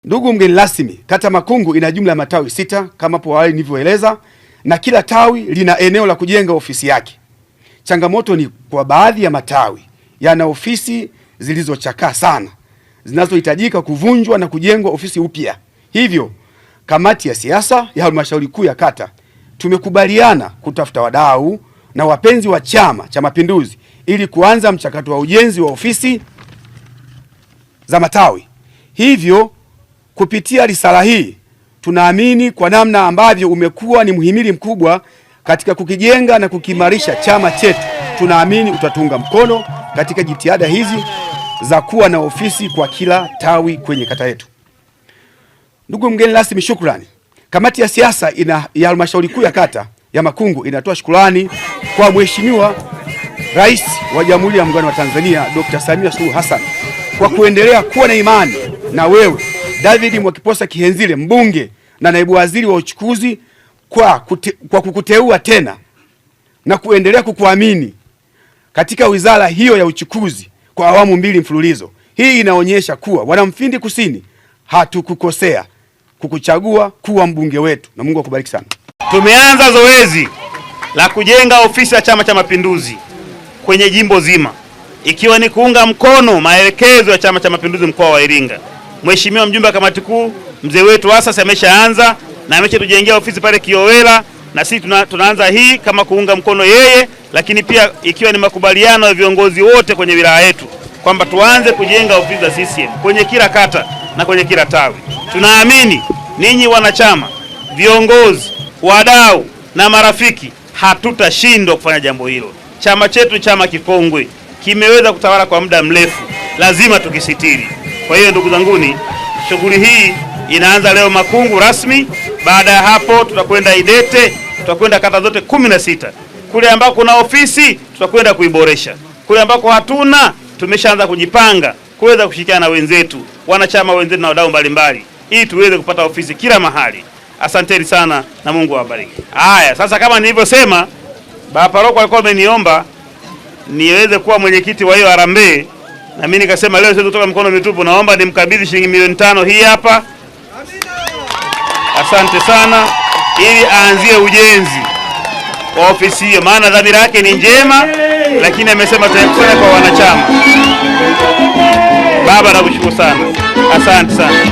Ndugu mgeni rasmi, kata Makungu ina jumla ya matawi 6 kama hapo awali nilivyoeleza, na kila tawi lina eneo la kujenga ofisi yake. Changamoto ni kwa baadhi ya matawi yana ofisi zilizochakaa sana, zinazohitajika kuvunjwa na kujengwa ofisi upya. Hivyo kamati ya siasa ya halmashauri kuu ya kata tumekubaliana kutafuta wadau na wapenzi wa Chama cha Mapinduzi ili kuanza mchakato wa ujenzi wa ofisi za matawi. Hivyo kupitia risala hii tunaamini kwa namna ambavyo umekuwa ni muhimili mkubwa katika kukijenga na kukimarisha chama chetu, tunaamini utatunga mkono katika jitihada hizi za kuwa na ofisi kwa kila tawi kwenye kata yetu. Ndugu mgeni rasmi, shukrani. Kamati ya siasa ya halmashauri kuu ya kata ya Makungu inatoa shukrani kwa Mheshimiwa Rais wa Jamhuri ya Muungano wa Tanzania Dr. Samia Suluhu Hassan kwa kuendelea kuwa na imani na wewe David Mwakiposa Kihenzile, mbunge na naibu waziri wa uchukuzi, kwa kukuteua tena na kuendelea kukuamini katika wizara hiyo ya uchukuzi kwa awamu 2 mfululizo. Hii inaonyesha kuwa Wanamfindi Kusini hatukukosea kukuchagua kuwa mbunge wetu, na Mungu akubariki sana. Tumeanza zoezi la kujenga ofisi ya Chama cha Mapinduzi kwenye jimbo zima, ikiwa ni kuunga mkono maelekezo ya Chama cha Mapinduzi mkoa wa Iringa. Mheshimiwa mjumbe wa kamati kuu mzee wetu Asas ameshaanza na ameshatujengea ofisi pale Kiowela, na sisi tunaanza hii kama kuunga mkono yeye, lakini pia ikiwa ni makubaliano ya viongozi wote kwenye wilaya yetu kwamba tuanze kujenga ofisi za CCM kwenye kila kata na kwenye kila tawi. Tunaamini ninyi wanachama, viongozi, wadau na marafiki hatutashindwa kufanya jambo hilo. Chama chetu chama kikongwe, kimeweza kutawala kwa muda mrefu, lazima tukisitiri. Kwa hiyo ndugu zanguni, shughuli hii inaanza leo Makungu rasmi. Baada ya hapo tutakwenda Idete, tutakwenda kata zote 16. Kule ambako kuna ofisi tutakwenda kuiboresha. Kule ambako hatuna tumeshaanza kujipanga kuweza kushirikiana na wenzetu, wanachama wenzetu na wadau mbalimbali ili tuweze kupata ofisi kila mahali. Asanteni sana na Mungu awabariki. Haya, sasa kama nilivyosema, baba paroko alikuwa ameniomba niweze kuwa mwenyekiti wa hiyo harambee, na mimi nikasema leo siwezi kutoka mkono mitupu, naomba nimkabidhi shilingi milioni 5 hii hapa. Asante sana, ili aanzie ujenzi wa ofisi hiyo, maana dhamira yake ni njema, lakini amesema tutakusanya kwa wanachama. Baba, nakushukuru sana. Asante sana.